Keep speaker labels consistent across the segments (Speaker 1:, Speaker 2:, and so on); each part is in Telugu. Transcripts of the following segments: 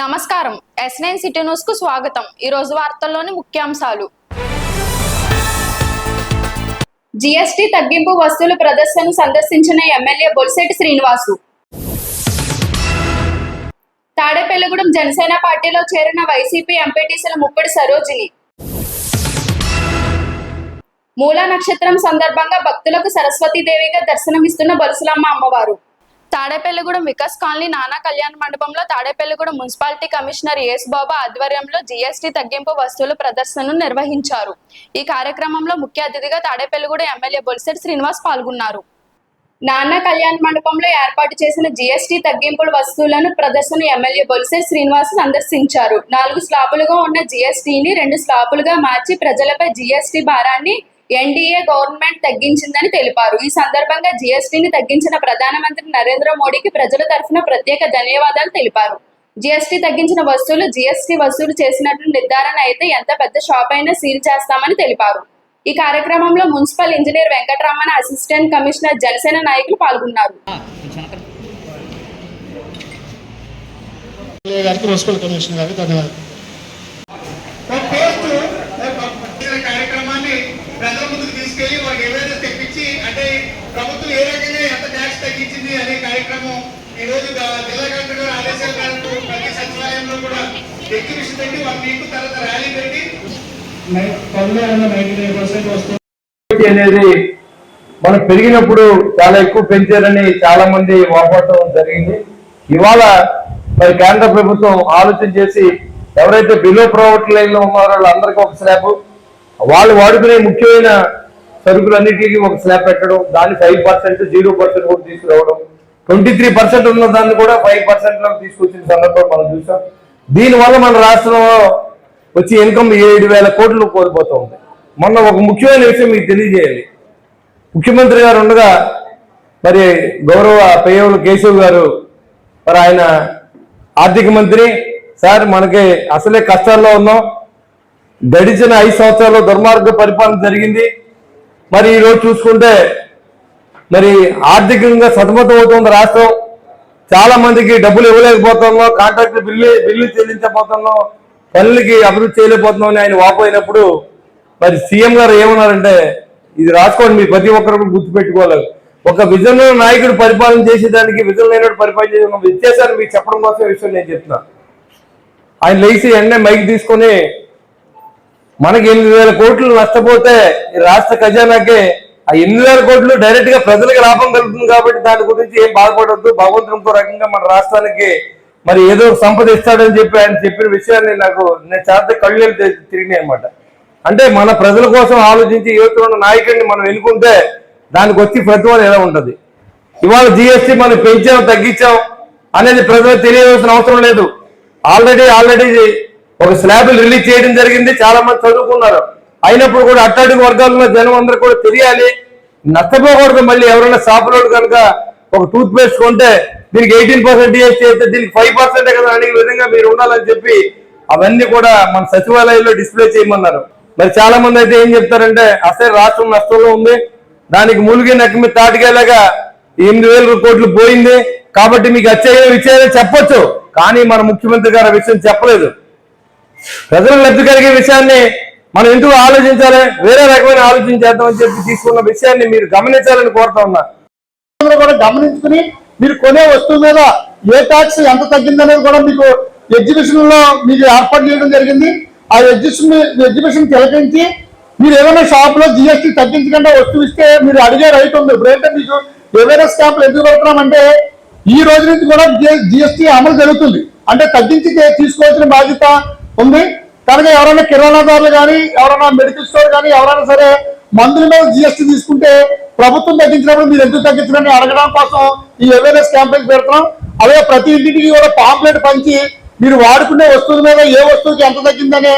Speaker 1: నమస్కారం S9 సిటీ న్యూస్ కు స్వాగతం। ఈ రోజు వార్తల్లోని ముఖ్యాంశాలు। జీఎస్టీ తగ్గింపు వస్తువుల ప్రదర్శనను సందర్శించిన ఎమ్మెల్యే బొలిశెట్టి శ్రీనివాసు। తాడేపల్లిగూడెం జనసేన పార్టీలో చేరిన వైసీపీ ఎంపీటీసీల ముప్పిడి సరోజిని। మూలా నక్షత్రం సందర్భంగా భక్తులకు సరస్వతీదేవిగా దర్శనమిస్తున్న బొలుసులమ్మ అమ్మవారు। తాడేపల్లిగూడెం వికాస్ కాలనీ నానా కళ్యాణ మండపంలో తాడేపల్లిగూడెం మున్సిపాలిటీ కమిషనర్ యేసుబాబు ఆధ్వర్యంలో జీఎస్టీ తగ్గింపు వస్తువుల ప్రదర్శనను నిర్వహించారు। ఈ కార్యక్రమంలో ముఖ్య అతిథిగా తాడేపల్లిగూడెం ఎమ్మెల్యే బొలిశెట్టి శ్రీనివాస్ పాల్గొన్నారు। నానా కళ్యాణ మండపంలో ఏర్పాటు చేసిన జీఎస్టీ తగ్గింపుల వస్తువులను ప్రదర్శన ఎమ్మెల్యే బొలిశెట్టి శ్రీనివాస్ సందర్శించారు। 4 స్లాబులుగా ఉన్న జీఎస్టీని 2 స్లాబులుగా మార్చి ప్రజలపై జీఎస్టీ భారాన్ని ఎన్డీఏ గవర్నమెంట్ తగ్గించిందని తెలిపారు। ఈ సందర్భంగా జీఎస్టీని తగ్గించిన ప్రధానమంత్రి నరేంద్ర మోడీకి ప్రజల తరఫున ప్రత్యేక ధన్యవాదాలు తెలిపారు। జీఎస్టీ తగ్గించిన వస్తువులు జీఎస్టీ వసూలు చేసినట్లు నిర్ధారణ అయితే ఎంత పెద్ద షాప్ అయినా సీల్ చేస్తామని తెలిపారు। ఈ కార్యక్రమంలో municipal engineer Venkataramana, assistant commissioner, Janasena నాయకులు పాల్గొన్నారు।
Speaker 2: ప్రజల ముందుకు తీసుకెళ్లి వాళ్ళకి అవేర్నెస్ తెప్పించి అంటే ప్రభుత్వం ఏ రకంగా ఎంత ట్యాక్స్ తగ్గించింది అనే కార్యక్రమం ఈ రోజు జిల్లా కలెక్టర్ గారు ఆదేశాల మేరకు ప్రతి సచివాలయంలో కూడా ఎగ్జిబిషన్ పెట్టి వాళ్ళ మీకు తర్వాత ర్యాలీ పెట్టి
Speaker 3: అనేది మనం పెరిగినప్పుడు చాలా ఎక్కువ పెంచారని చాలా మంది వాపోవడం జరిగింది। ఇవాళ మరి కేంద్ర ప్రభుత్వం ఆలోచన చేసి ఎవరైతే బిలో ప్రావర్టీ లైన్ లో ఉన్నారో వాళ్ళందరికీ ఒక స్లాబ్, వాళ్ళు వాడుకునే ముఖ్యమైన సరుకులన్నిటికీ ఒక స్లాబ్ పెట్టడం, దాన్ని 5%, 0% కూడా తీసుకురావడం, 23% ఉన్న దాన్ని కూడా 5% లో తీసుకొచ్చిన సందర్భం మనం చూసాం। దీనివల్ల మన రాష్ట్రంలో వచ్చి ఇన్కమ్ 7,000 కోట్లు కోల్పోతూ ఉంది। మొన్న ఒక ముఖ్యమైన విషయం మీకు తెలియజేయాలి। ముఖ్యమంత్రి గారు ఉండగా మరి గౌరవ పెయ్యవులు కేశవ్ గారు మరి ఆయన ఆర్థిక మంత్రి సార్, మనకి అసలే కష్టాల్లో ఉన్నాం, గడిచిన 5 సంవత్సరాల్లో దుర్మార్గ పరిపాలన జరిగింది, మరి ఈరోజు చూసుకుంటే మరి ఆర్థికంగా సతమతం అవుతుంది రాష్ట్రం, చాలా మందికి డబ్బులు ఇవ్వలేకపోతున్నాం, కాంట్రాక్ట్ బిల్లు చెల్లించబోతున్నాం, పనులకి అభివృద్ధి చేయలేకపోతున్నాం అని ఆయన వాపోయినప్పుడు మరి సీఎం గారు ఏమన్నారంటే, ఇది రాసుకోండి, మీ ప్రతి ఒక్కరు గుర్తుపెట్టుకోవాలి, ఒక విజన్ నాయకుడు పరిపాలన చేసేదానికి విజన్ లేనివాడు పరిపాలన చేసే వ్యత్యాసాన్ని మీకు చెప్పడం కోసం విషయం నేను చెప్తున్నా। ఆయన లేచి వెంటనే మైక్ తీసుకొని మనకి 8,000 కోట్లు నష్టపోతే ఈ రాష్ట్ర ఖజానాకే ఆ 8,000 కోట్లు డైరెక్ట్ గా ప్రజలకు లాభం కలుగుతుంది కాబట్టి దాని గురించి ఏం బాధపడద్దు, భగవంతుడు ఇంకో రకంగా మన రాష్ట్రానికి మరి ఏదో సంపద ఇస్తాడని చెప్పి ఆయన చెప్పిన విషయాన్ని నేను చాలా కళ్ళు తిరిగినాయి అనమాట। అంటే మన ప్రజల కోసం ఆలోచించి యువత నాయకుడిని మనం ఎన్నుకుంటే దానికి వచ్చి ప్రతిఫలం ఎలా ఉంటుంది। ఇవాళ జీఎస్టీ మనం పెంచాం తగ్గించాం అనేది ప్రజలకు తెలియవలసిన అవసరం లేదు। ఆల్రెడీ ఒక స్లాబులు రిలీజ్ చేయడం జరిగింది, చాలా మంది చదువుకున్నారు, అయినప్పుడు కూడా అట్టడుగు వర్గాల్లో జనం అందరూ కూడా తెలియాలి, నష్టపోకూడదు। మళ్ళీ ఎవరైనా షాపులోడు కనుక ఒక టూత్ పేస్ట్ కొంటే దీనికి 18% జీఎస్టీ అయితే దీనికి 5% కదా అనే విధంగా మీరు ఉండాలని చెప్పి అవన్నీ కూడా మన సచివాలయంలో డిస్ప్లే చేయమన్నారు। మరి చాలా మంది అయితే ఏం చెప్తారంటే అసలు రాష్ట్రం నష్టంలో ఉంది, దానికి మూలిగే నక్కి తాటికేలాగా 8,000 కోట్లు పోయింది కాబట్టి మీకు వచ్చే చెప్పొచ్చు, కానీ మన ముఖ్యమంత్రి గారు ఆ విషయం చెప్పలేదు। ప్రజలకు లబ్ధి కలిగే విషయాన్ని మనం ఎందుకు ఆలోచించాలి, వేరే రకమైన ఆలోచన చేద్దామని చెప్పి తీసుకున్న విషయాన్ని మీరు గమనించాలని కోరుతా ఉన్నా।
Speaker 4: కూడా గమనించుకుని మీరు కొనే వస్తువు మీద ఏ ట్యాక్స్ ఎంత తగ్గిందనేది కూడా మీకు ఎగ్జిబిషన్ లో మీకు ఏర్పాటు చేయడం జరిగింది। ఆ ఎగ్జిబిషన్ తిలకించి మీరు ఏదైనా షాప్ లో జీఎస్టీ తగ్గించకుండా వస్తువు ఇస్తే మీరు అడిగే రైట్ ఉంది। ఇప్పుడైతే మీకు ఏవైనా స్టాంపులు ఎందుకు పెడుతున్నామంటే ఈ రోజు నుంచి కూడా జీఎస్టీ అమలు జరుగుతుంది, అంటే తగ్గించి తీసుకోవాల్సిన బాధ్యత ఉంది కనుక ఎవరైనా కిరాణాదారులు కానీ ఎవరైనా మెడికల్ స్టోర్ కానీ ఎవరైనా సరే మందుల మీద జీఎస్టీ తీసుకుంటే ప్రభుత్వం తగ్గించినప్పుడు మీరు ఎందుకు తగ్గించడానికి అడగడం కోసం ఈ అవేర్నెస్ క్యాంపెయిన్ పెడుతున్నాం। అలాగే ప్రతి ఇంటికి కూడా పాంప్లెట్ పంచి మీరు వాడుకునే వస్తువుల మీద ఏ వస్తువుకి ఎంత తగ్గిందనే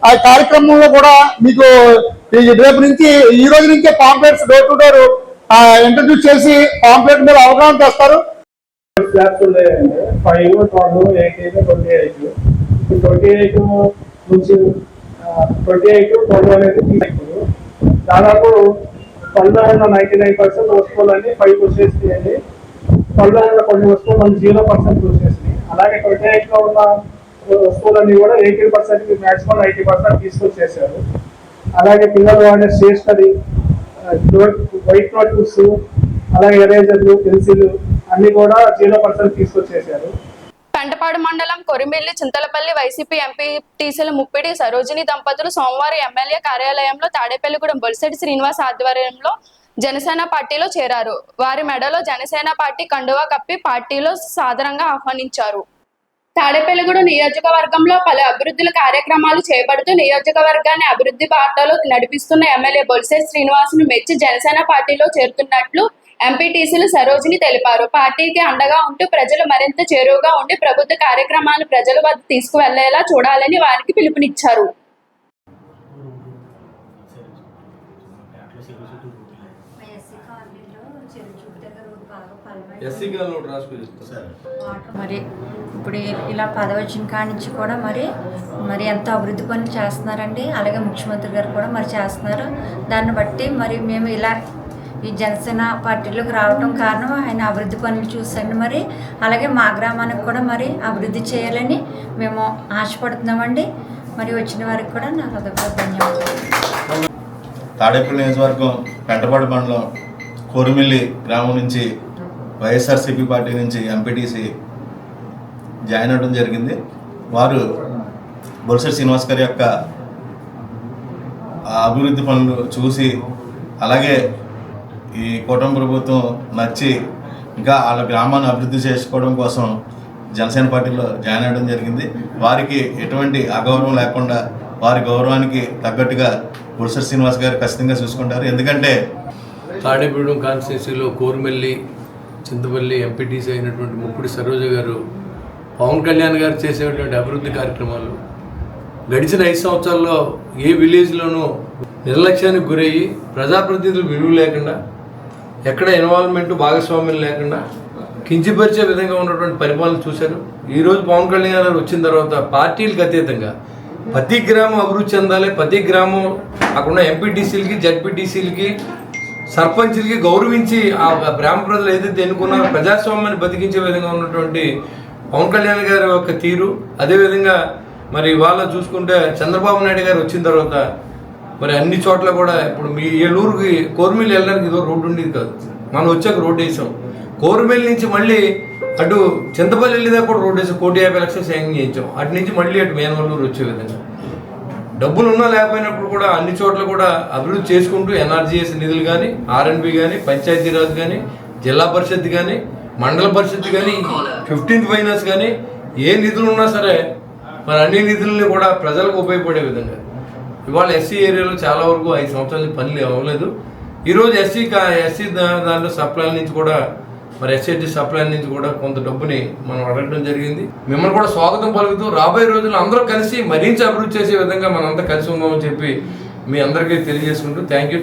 Speaker 4: ఆ కార్యక్రమంలో కూడా మీకు రేపు నుంచి ఈ రోజు నుంచే pamphlets door to door introduce చేసి పాంప్లెట్ మీద అవగాహన చేస్తారు।
Speaker 5: 28 నుంచి 12 అనేది ఇప్పుడు దాదాపు 99% వస్తువులన్నీ 5% వచ్చేసి, 12 కొన్ని వస్తువులు 0% వచ్చేసి, అలాగే 28లో ఉన్న వస్తువులన్నీ కూడా 80% మ్యాక్సిమం 90% తీసుకొచ్చేసారు. అలాగే పిల్లలు వాడే స్టేషనరీ, వైట్ నోట్బుక్స్, అలాగే ఎరేజర్లు, పెన్సిల్ అన్ని కూడా 0% తీసుకొచ్చేసారు.
Speaker 1: పెంటపాడు మండలం కొరిమిల్లి చింతలపల్లి వైసీపీ ఎంపీటీసీల ముప్పిడి సరోజిని దంపతులు సోమవారం ఎమ్మెల్యే కార్యాలయంలో తాడేపల్లిగూడెం బొలిశెట్టి శ్రీనివాస్ ఆధ్వర్యంలో జనసేన పార్టీలో చేరారు. వారి మెడలో జనసేన పార్టీ కండువా కప్పి పార్టీలో సాదరంగా ఆహ్వానించారు. తాడేపల్లిగూడెం నియోజకవర్గంలో పలు అభివృద్ధుల కార్యక్రమాలు చేపడుతూ నియోజకవర్గాన్ని అభివృద్ధి బాటలో నడిపిస్తున్న ఎమ్మెల్యే బొలిశెట్టి శ్రీనివాస్ను మెచ్చి జనసేన పార్టీలో చేరుతున్నట్లు ఎంపీటీసీలు సరోజిని తెలిపారు. పార్టీకి అండగా ఉంటూ ప్రజలు మరింత చేరువగా ఉండి ప్రభుత్వ కార్యక్రమాలు ప్రజల వద్ద తీసుకువెళ్లేలా చూడాలని వారికి పిలుపునిచ్చారు.
Speaker 6: మరి ఇప్పుడు ఇలా పదవచ్చిన కాడి నుంచి కూడా మరి ఎంతో అభివృద్ధి పనులు చేస్తున్నారండి. అలాగే ముఖ్యమంత్రి గారు కూడా మరి చేస్తున్నారు. దాన్ని బట్టి మరి మేము ఇలా ఈ జనసేన పార్టీలోకి రావడం కారణం ఆయన అభివృద్ధి పనులు చూసండి. మరి అలాగే మా గ్రామానికి కూడా మరి అభివృద్ధి చేయాలని మేము ఆశపడుతున్నామండి. మరి వచ్చిన వారికి కూడా నాకు అదొక ధన్యవాదాలు.
Speaker 7: తాడేపల్లి నియోజకవర్గం పెంటపాడు మండలం కోరిమిల్లి గ్రామం నుంచి వైఎస్ఆర్సీపీ పార్టీ నుంచి ఎంపీటీసీ జాయిన్ అవ్వడం జరిగింది. వారు బొలిశెట్టి శ్రీనివాస్ గారి యొక్క అభివృద్ధి పనులు చూసి అలాగే ఈ కూటమి ప్రభుత్వం నచ్చి ఇంకా వాళ్ళ గ్రామాన్ని అభివృద్ధి చేసుకోవడం కోసం జనసేన పార్టీలో జాయిన్ అవ్వడం జరిగింది. వారికి ఎటువంటి అగౌరవం లేకుండా వారి గౌరవానికి తగ్గట్టుగా బొలిశెట్టి శ్రీనివాస్ గారు ఖచ్చితంగా చూసుకుంటారు. ఎందుకంటే
Speaker 8: తాడేపల్లిగూడెం కాన్స్టిట్యున్సీలో కోరిమిల్లి చింతపల్లి ఎంపీటీసీ అయినటువంటి ముప్పిడి సరోజ గారు పవన్ కళ్యాణ్ గారు చేసేటువంటి అభివృద్ధి కార్యక్రమాలు గడిచిన 5 సంవత్సరాల్లో ఏ విలేజ్లోనూ నిర్లక్ష్యానికి గురయ్యి ప్రజాప్రతినిధులు విలువ లేకుండా ఎక్కడ ఇన్వాల్వ్మెంట్ భాగస్వామ్యం లేకుండా కించిపరిచే విధంగా ఉన్నటువంటి పరిపాలన చూశారు. ఈరోజు పవన్ కళ్యాణ్ గారు వచ్చిన తర్వాత పార్టీలకు అతీతంగా ప్రతి గ్రామం అభివృద్ధి చెందాలి, ప్రతి గ్రామం అక్కడున్న ఎంపీటీసీలకి జడ్పీటీసీలకి సర్పంచ్లకి గౌరవించి ఆ గ్రామ ప్రజలు ఏదైతే ఎన్నుకున్నారో ప్రజాస్వామ్యాన్ని బతికించే విధంగా ఉన్నటువంటి పవన్ కళ్యాణ్ గారి యొక్క తీరు. అదేవిధంగా మరి ఇవాళ చూసుకుంటే చంద్రబాబు నాయుడు గారు వచ్చిన తర్వాత మరి అన్ని చోట్ల కూడా ఇప్పుడు మీ ఏలూరుకి కోరిమిల్లి వెళ్ళడానికి ఇదో రోడ్డు ఉండేది కాదు, మనం వచ్చాక రోడ్డు వేసాం. కోరిమిల్లి నుంచి మళ్ళీ అటు చింతపల్లి వెళ్ళేదా కూడా రోడ్డు వేసాం, 1,50,00,000 శాంక్షన్ చేయించాం. అటు నుంచి మళ్ళీ అటు మేనవల్లూరు వచ్చే విధంగా డబ్బులు ఉన్నా లేకపోయినప్పుడు కూడా అన్ని చోట్ల కూడా అభివృద్ధి చేసుకుంటూ ఎన్ఆర్జీఎస్ నిధులు కానీ, ఆర్ఎన్బి కానీ, పంచాయతీరాజ్ కానీ, జిల్లా పరిషత్ కానీ, మండల పరిషత్ కానీ, 15th ఫైనాన్స్ కానీ ఏ నిధులు ఉన్నా సరే మరి అన్ని నిధులని కూడా ప్రజలకు ఉపయోగపడే విధంగా ఇవాళ ఎస్సీ ఏరియాలో చాలా వరకు 5 సంవత్సరాల నుంచి పనులు అవ్వలేదు. ఈరోజు ఎస్సీ దాంట్లో సప్లైల నుంచి కూడా మరి ఎస్సీటీ సప్లై నుంచి కూడా కొంత డబ్బుని మనం అడగడం జరిగింది. మిమ్మల్ని కూడా స్వాగతం పలుకుతూ రాబోయే రోజుల్లో అందరూ కలిసి మరింత అభివృద్ధి చేసే విధంగా మనంతా కలిసి ఉందామని చెప్పి మీ అందరికీ తెలియజేసుకుంటూ థ్యాంక్ యూ.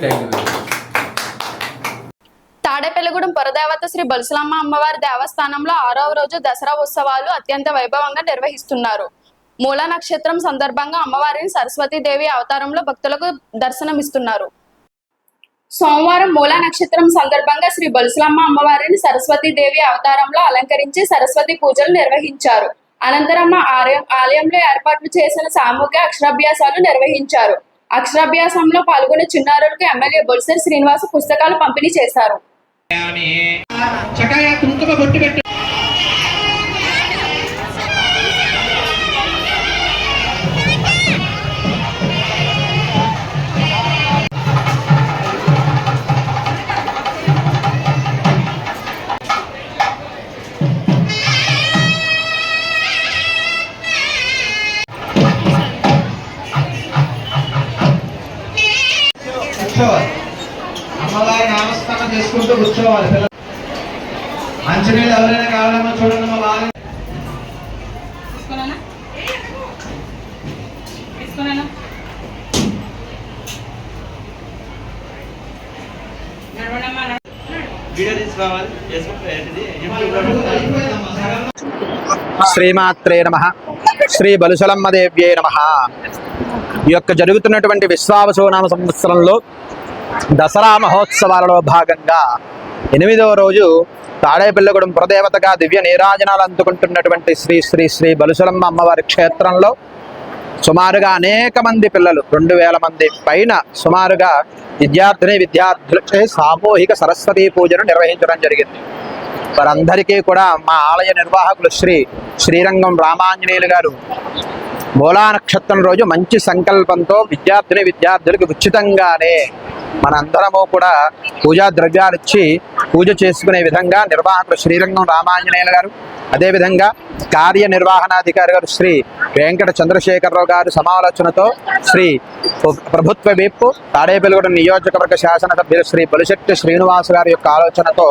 Speaker 1: తాడేపల్లిగూడెం పురదేవత శ్రీ బొలిసలమ్మ అమ్మవారి దేవస్థానంలో 6వ రోజు దసరా ఉత్సవాలు అత్యంత వైభవంగా నిర్వహిస్తున్నారు. మూల నక్షత్రం సందర్భంగా అమ్మవారిని సరస్వతీదేవి అవతారంలో భక్తులకు దర్శనమిస్తున్నారు. సోమవారం మూల నక్షత్రం సందర్భంగా శ్రీ బొలిసలమ్మ అమ్మవారిని సరస్వతీదేవి అవతారంలో అలంకరించి సరస్వతి పూజలు నిర్వహించారు. అనంతరం ఆలయంలో ఏర్పాట్లు చేసిన సామూహిక అక్షరాభ్యాసాలు నిర్వహించారు. అక్షరాభ్యాసంలో పాల్గొనే చిన్నారులకు ఎమ్మెల్యే బొలిశెట్టి శ్రీనివాస్ పుస్తకాలు పంపిణీ చేశారు.
Speaker 2: అమ్మవారి నామస్మరణ చేసుకుంటూ కూర్చోవాలి. మంచినీళ్ళు ఎవరైనా కావాలమ్మా చూడండి. మా బాగా
Speaker 9: శ్రీమాత్రే నమః. శ్రీ బొలిసలమ్మ దేవ్యే నమః. ఈ యొక్క జరుగుతున్నటువంటి విశ్వావసునామ సంవత్సరంలో దసరా మహోత్సవాలలో భాగంగా 8వ రోజు తాడేపల్లిగూడెం పురదేవతగా దివ్య నీరాజనాలు అందుకుంటున్నటువంటి శ్రీ శ్రీ శ్రీ బలుసలమ్మ అమ్మవారి క్షేత్రంలో సుమారుగా అనేక మంది పిల్లలు 2000 మంది పైన సుమారుగా విద్యార్థులచే సామూహిక సరస్వతీ పూజను నిర్వహించడం జరిగింది. వారందరికీ కూడా మా ఆలయ నిర్వాహకులు శ్రీరంగం రామాంజనేయులు గారు మూలా నక్షత్రం రోజు మంచి సంకల్పంతో విద్యార్థులకు ఉచితంగానే మనందరము కూడా పూజా ద్రవ్యాలు ఇచ్చి పూజ చేసుకునే విధంగా నిర్వాహకులు శ్రీరంగం రామాంజనేయులు గారు, అదేవిధంగా కార్యనిర్వహణాధికారి గారు శ్రీ వెంకట చంద్రశేఖరరావు గారు సమాలోచనతో శ్రీ ప్రభుత్వ విప్ తాడేపల్లిగూడెం నియోజకవర్గ శాసనసభ్యులు శ్రీ బొలిశెట్టి శ్రీనివాస్ గారి యొక్క ఆలోచనతో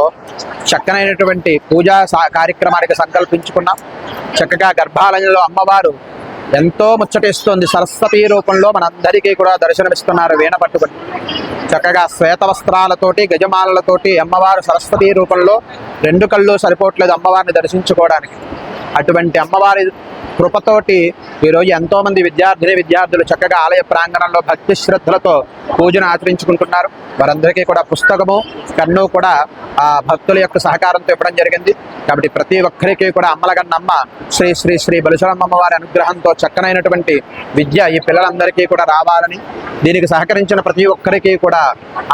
Speaker 9: చక్కనైనటువంటి పూజా కార్యక్రమానికి సంకల్పించుకున్నాం. చక్కగా గర్భాలయంలో అమ్మవారు ఎంతో ముచ్చటిస్తోంది. సరస్వతీ రూపంలో మనందరికీ కూడా దర్శనమిస్తున్నారు వీణ పట్టుకుని. చక్కగా శ్వేత వస్త్రాలతోటి గజమాలతోటి అమ్మవారు సరస్వతీ రూపంలో 2 కళ్ళు సరిపోవట్లేదు అమ్మవారిని దర్శించుకోవడానికి. అటువంటి అమ్మవారి కృపతోటి ఈరోజు ఎంతోమంది విద్యార్థులు చక్కగా ఆలయ ప్రాంగణంలో భక్తి శ్రద్ధలతో పూజను ఆచరించుకుంటున్నారు. వారందరికీ కూడా పుస్తకము కన్ను కూడా ఆ భక్తుల యొక్క సహకారంతో ఇవ్వడం జరిగింది. కాబట్టి ప్రతి ఒక్కరికి కూడా అమ్మలగన్నమ్మ శ్రీ శ్రీ శ్రీ బలుసలమ్మ వారి అనుగ్రహంతో చక్కనైనటువంటి విద్య ఈ పిల్లలందరికీ కూడా రావాలని, దీనికి సహకరించిన ప్రతి ఒక్కరికి కూడా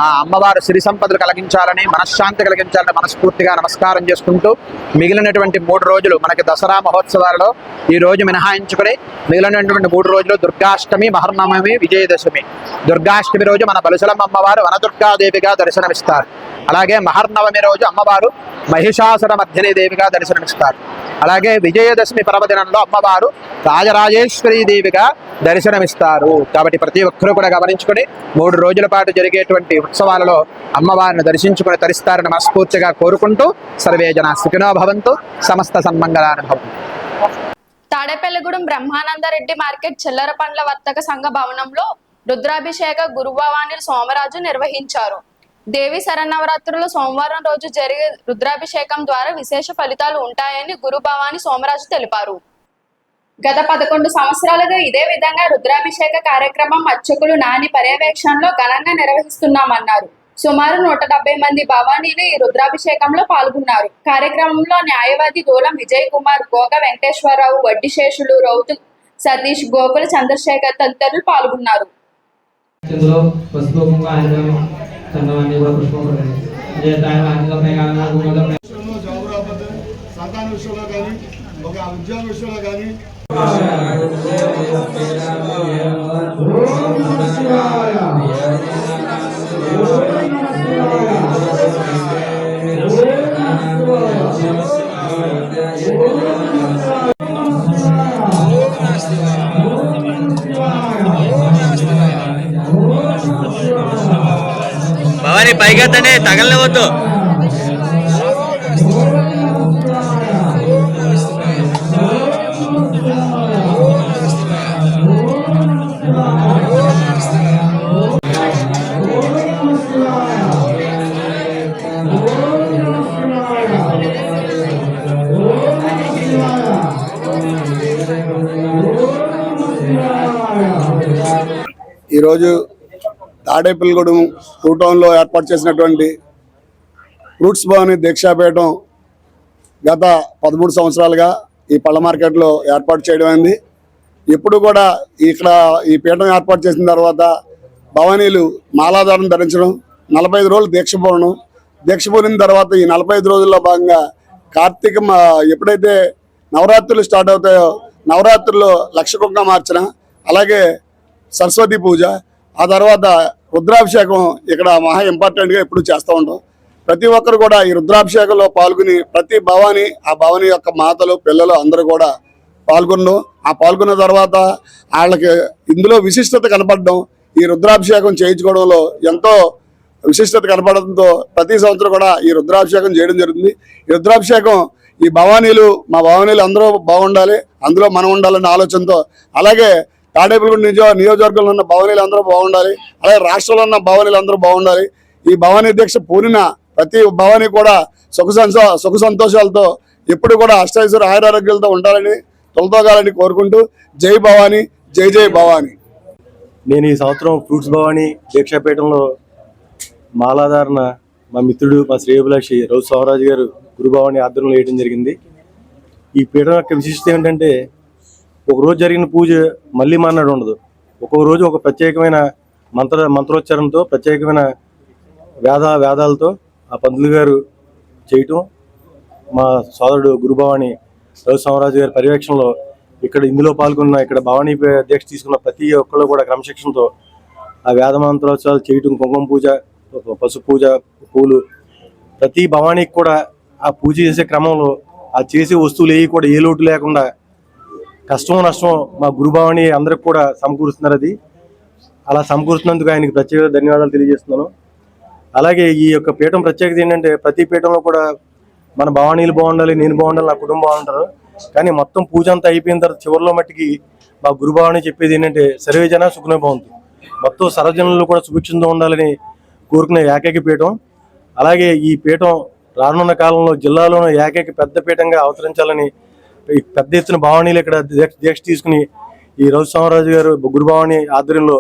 Speaker 9: ఆ అమ్మవారు సిరి సంపదలు కలిగించాలని, మనశ్శాంతి కలిగించాలని మనస్ఫూర్తిగా నమస్కారం చేసుకుంటూ మిగిలినటువంటి 3 రోజులు మనకి దసరా మహోత్సవాలలో ఈ రోజు మినహాయించుకుని మిగిలినటువంటి 3 రోజులు దుర్గాష్టమి, మహర్నవమి, విజయదశమి. దుర్గాష్టమి రోజు మన బలుసలమ్మ అమ్మవారు వనదుర్గాదేవిగా దర్శనమిస్తారు. అలాగే మహర్నవమి రోజు అమ్మవారు మహిషాసుర మర్దినీ దేవిగా దర్శనమిస్తారు. అలాగే విజయదశమి పర్వదినంలో అమ్మవారు రాజరాజేశ్వరీ దేవిగా దర్శనమిస్తారు. కాబట్టి ప్రతి ఒక్కరూ కూడా గమనించుకొని 3 రోజుల పాటు జరిగేటువంటి ఉత్సవాలలో అమ్మవారిని దర్శించుకుని తరిస్తారని మనస్ఫూర్తిగా కోరుకుంటూ సర్వే జన సుఖినో భవంతు, సమస్త సన్మంగళాని భవంతు.
Speaker 1: తాడేపల్లిగూడెం బ్రహ్మానందరెడ్డి మార్కెట్ చిల్లర పండ్ల వర్తక సంఘ భవనంలో రుద్రాభిషేక గురుభవానీలు సోమరాజు నిర్వహించారు. దేవి శరన్నవరాత్రులు సోమవారం రోజు జరిగే రుద్రాభిషేకం ద్వారా విశేష ఫలితాలు ఉంటాయని గురుభవాని సోమరాజు తెలిపారు. గత 11 సంవత్సరాలుగా ఇదే విధంగా రుద్రాభిషేక కార్యక్రమం అర్చకులు నాని పర్యవేక్షణలో ఘనంగా నిర్వహిస్తున్నామన్నారు. సుమారు 170 మంది భవానీలు ఈ రుద్రాభిషేకంలో పాల్గొన్నారు. కార్యక్రమంలో న్యాయవాది దూలం విజయ్ కుమార్, గోగ వెంకటేశ్వరరావు, వడ్డిశేషులు, రౌతు సతీష్, గోకుల చంద్రశేఖర్ తదితరులు పాల్గొన్నారు.
Speaker 9: భవాని పైగా తనే తగలవద్దు.
Speaker 4: ఈరోజు తాడేపల్లిగూడెం 2 టౌన్లో ఏర్పాటు చేసినటువంటి ఫ్రూట్స్ భవని దీక్షాపీఠం గత 13 సంవత్సరాలుగా ఈ పళ్ళ మార్కెట్లో ఏర్పాటు చేయడం అయింది. ఎప్పుడు కూడా ఇక్కడ ఈ పీఠం ఏర్పాటు చేసిన తర్వాత భవానీలు మాలాధారం ధరించడం, 45 రోజులు దీక్ష పూరిన తర్వాత ఈ 45 రోజుల్లో భాగంగా ఎప్పుడైతే నవరాత్రులు స్టార్ట్ అవుతాయో నవరాత్రుల్లో లక్ష కుంకుమార్చన, అలాగే సరస్వతి పూజ, ఆ తర్వాత రుద్రాభిషేకం ఇక్కడ మహా ఇంపార్టెంట్గా ఎప్పుడు చేస్తూ ఉంటాం. ప్రతి ఒక్కరు కూడా ఈ రుద్రాభిషేకంలో పాల్గొని ప్రతి భవాని, ఆ భవాని యొక్క మాతలు, పిల్లలు అందరూ కూడా పాల్గొన్న తర్వాత వాళ్ళకి ఇందులో విశిష్టత కనపడడం, ఈ రుద్రాభిషేకం చేయించుకోవడంలో ఎంతో విశిష్టత కనపడడంతో ప్రతి సంవత్సరం కూడా ఈ రుద్రాభిషేకం చేయడం జరుగుతుంది. ఈ రుద్రాభిషేకం మా భవానీలు అందరూ బాగుండాలి, అందులో మనం ఉండాలనే ఆలోచనతో, అలాగే తాడేపల్లిగూడెం నియోజకవర్గంలో ఉన్న భవానీలు అందరూ బాగుండాలి, అలాగే రాష్ట్రంలో ఉన్న భవానీలు అందరూ బాగుండాలి. ఈ భవానీ దీక్ష పూరిన ప్రతి భవానీ కూడా సుఖ సంతోషాలతో ఎప్పుడు కూడా అష్టైశ్వర్య ఆయురారోగ్యాలతో ఉండాలని, తొలతోగాలని కోరుకుంటూ జై భవానీ, జై జై భవానీ.
Speaker 10: నేను ఈ సంవత్సరం ఫ్రూట్స్ భవానీ దీక్షాపీఠంలో మాలాధారణ మా మిత్రుడు, మా శ్రేయోభిలాషి రౌతు సోమరాజు గారు గురుభవాని ఆధ్వర్యంలో వేయడం జరిగింది. ఈ పీఠం యొక్క విశిష్టత ఏంటంటే ఒకరోజు జరిగిన పూజ మళ్ళీ మానాడు ఉండదు. ఒక్కొక్క రోజు ఒక ప్రత్యేకమైన మంత్రోచ్చారణతో ప్రత్యేకమైన వేదాలతో ఆ పంతులు గారు చేయటం, మా సోదరుడు గురుభవాని రఘుస్వామరాజు గారి పర్యవేక్షణలో ఇక్కడ ఇందులో పాల్గొన్న ఇక్కడ భవానీ దీక్ష తీసుకున్న ప్రతి ఒక్కళ్ళు కూడా క్రమశిక్షణతో ఆ వేద మంత్రోత్సవాలు చేయటం, కుంకుమ పూజ, పసుపు పూజ, పూలు, ప్రతి భవానీకి కూడా ఆ పూజ చేసే క్రమంలో ఆ చేసే వస్తువులు ఏవి కూడా ఏ లోటు లేకుండా కష్టం నష్టం మా గురుభవాని అందరికి కూడా సమకూరుస్తున్నారు. అది అలా సమకూరుస్తున్నందుకు ఆయనకి ప్రత్యేక ధన్యవాదాలు తెలియజేస్తున్నాను. అలాగే ఈ యొక్క పీఠం ప్రత్యేకత ఏంటంటే ప్రతి పీఠంలో కూడా మన భవానీలు బాగుండాలి, నేను బాగుండాలి, నా కుటుంబం బాగుంటారు. కానీ మొత్తం పూజ అంతా అయిపోయిన తర్వాత చివరిలో మట్టికి మా గురుభవాని చెప్పేది ఏంటంటే సర్వే జన సుఖమే బాగుంటుంది, మొత్తం సర్వజనులు కూడా సుభిక్షంతో ఉండాలని కోరుకునే ఏకైక పీఠం. అలాగే ఈ పీఠం రానున్న కాలంలో జిల్లాలోనే ఏకైక పెద్ద పీఠంగా అవతరించాలని పెద్ద ఎత్తున భవానీలు ఇక్కడ దీక్ష తీసుకుని ఈ రఘుస్వామరాజు గారు గురుభవాని ఆధ్వర్యంలో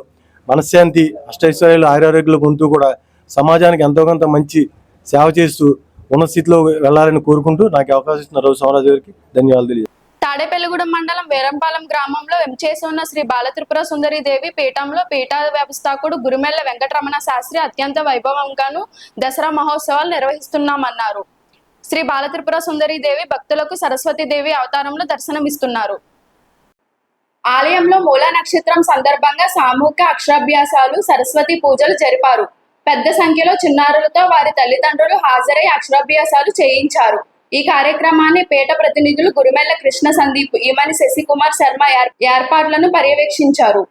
Speaker 10: మనశ్శాంతి, అష్టైశ్వర్యాలు, ఆరోగ్యాలు పొందుతూ కూడా సమాజానికి ఎంతో కొంత మంచి సేవ చేస్తూ ఉన్న స్థితిలో వెళ్ళాలని కోరుకుంటూ నాకు అవకాశం ఇస్తున్న రఘుస్వామరాజు గారికి ధన్యవాదాలు తెలియజేస్తాను.
Speaker 1: తాడేపల్లిగూడెం మండలం వేరంపాలెం గ్రామంలో ఎంచేసి ఉన్న శ్రీ బాలత్రిపుర సుందరి దేవి పీఠంలో పీఠ వ్యవస్థాకుడు గురుమెల్ల వెంకటరమణ శాస్త్రి అత్యంత వైభవంగాను దసరా మహోత్సవాలు నిర్వహిస్తున్నామన్నారు. శ్రీ బాలత్రిపుర సుందరి దేవి భక్తులకు సరస్వతి దేవి అవతారంలో దర్శనమిస్తున్నారు. ఆలయంలో మూలా నక్షత్రం సందర్భంగా సామూహిక అక్షరాభ్యాసాలు, సరస్వతి పూజలు జరిపారు. పెద్ద సంఖ్యలో చిన్నారులతో వారి తల్లిదండ్రులు హాజరై అక్షరాభ్యాసాలు చేయించారు. ఈ కార్యక్రమాన్ని పీఠ ప్రతినిధులు గురుమెల్ల కృష్ణ సందీప్, ఈమని శశికుమార్ శర్మ ఏర్పాట్లను పర్యవేక్షించారు.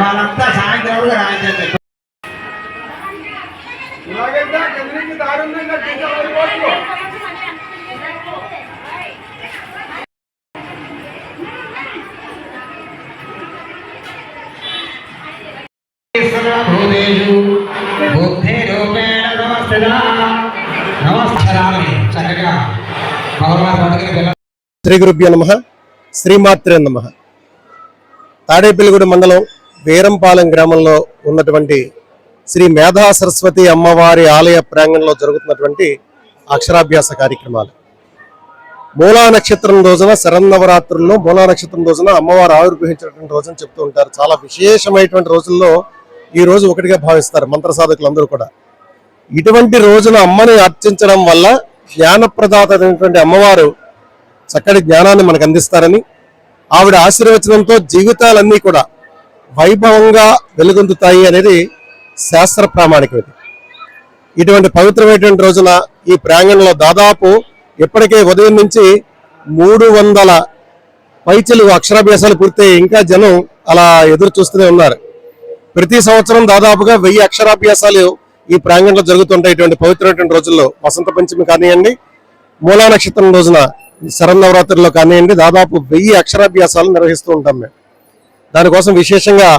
Speaker 2: వాళ్ళంతా సాయంత్రం
Speaker 4: శ్రీ గురుభ్యో నమః. శ్రీమాత్రే నమః. తాడేపల్లిగూడెం మండలం వేరంపాలెం గ్రామంలో ఉన్నటువంటి శ్రీ మేధా సరస్వతి అమ్మవారి ఆలయ ప్రాంగణంలో జరుగుతున్నటువంటి అక్షరాభ్యాస కార్యక్రమాలు. మూలా నక్షత్రం రోజున శరన్నవరాత్రుల్లో మూలా నక్షత్రం రోజున అమ్మవారు ఆవిర్భవించినటువంటి రోజున చెప్తూ ఉంటారు. చాలా విశేషమైనటువంటి రోజుల్లో ఈ రోజు ఒకటిగా భావిస్తారు మంత్ర సాధకులందరూ కూడా. ఇటువంటి రోజున అమ్మని అర్చించడం వల్ల జ్ఞానప్రదాత అయినటువంటి అమ్మవారు చక్కటి జ్ఞానాన్ని మనకు అందిస్తారని, ఆవిడ ఆశీర్వచనంతో జీవితాలన్నీ కూడా వైభవంగా వెలుగొందుతాయి అనేది శాస్త్ర ప్రామాణికం. ఇటువంటి పవిత్రమైనటువంటి రోజున ఈ ప్రాంగణంలో దాదాపు ఇప్పటికే ఉదయం నుంచి 300 పైచలు అక్షరాభ్యాసాలు పూర్తయి ఇంకా జనం అలా ఎదురు చూస్తూనే ఉన్నారు. ప్రతి సంవత్సరం దాదాపుగా 1000 అక్షరాభ్యాసాలు ఈ ప్రాంగణంలో జరుగుతుంటాయి. ఇటువంటి పవిత్రమైనటువంటి రోజుల్లో వసంత పంచమి కానివ్వండి, మూలా నక్షత్రం రోజున శరన్నవరాత్రిలో కానివ్వండి, దాదాపు 1000 అక్షరాభ్యాసాలు నిర్వహిస్తూ ఉంటాం మేము. దానికోసం విశేషంగా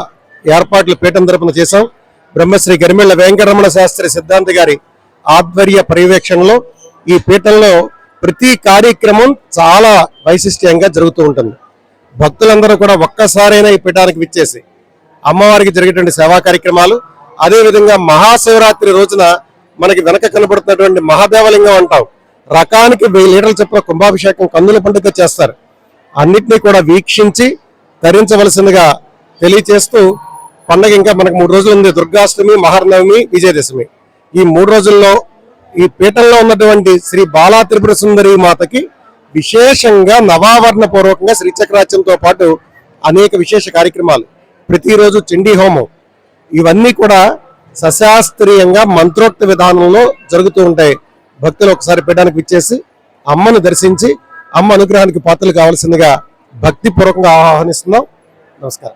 Speaker 4: ఏర్పాట్లు పీఠం తరపున చేశాం. బ్రహ్మశ్రీ గరిమెళ్ల వెంకటరమణ శాస్త్రి సిద్ధాంత గారి ఆధ్వర్య పర్యవేక్షణలో ఈ పీఠంలో ప్రతి కార్యక్రమం చాలా వైశిష్ట్యంగా జరుగుతూ ఉంటుంది. భక్తులందరూ కూడా ఒక్కసారైనా ఈ పీఠానికి విచ్చేసి అమ్మవారికి జరిగేటువంటి సేవా కార్యక్రమాలు, అదేవిధంగా మహాశివరాత్రి రోజున మనకి వెనక కనబడుతున్నటువంటి మహాదేవలింగం అంటాం, రకానికి 1000 లీటర్ల చొప్పున కుంభాభిషేకం కన్నుల పండుగ చేస్తారు. అన్నిటినీ కూడా వీక్షించి ధరించవలసిందిగా తెలియచేస్తూ, పండగ ఇంకా మనకు 3 రోజులు ఉంది. దుర్గాష్టమి, మహర్నవమి, విజయదశమి. ఈ 3 రోజుల్లో ఈ పీఠంలో ఉన్నటువంటి శ్రీ బాలా త్రిపుర సుందరి మాతకి విశేషంగా నవావరణ పూర్వకంగా శ్రీచక్రార్చనతో పాటు అనేక విశేష కార్యక్రమాలు, ప్రతిరోజు చండీ హోమం, ఇవన్నీ కూడా సశాస్త్రీయంగా మంత్రోక్త విధానంలో జరుగుతూ ఉంటాయి. భక్తులు ఒకసారి పీఠానికి విచ్చేసి అమ్మను దర్శించి అమ్మ అనుగ్రహానికి పాత్రలు కావాల్సిందిగా
Speaker 11: భక్తిపూర్వకంగా ఆహ్వానిస్తున్నాం. నమస్కారం.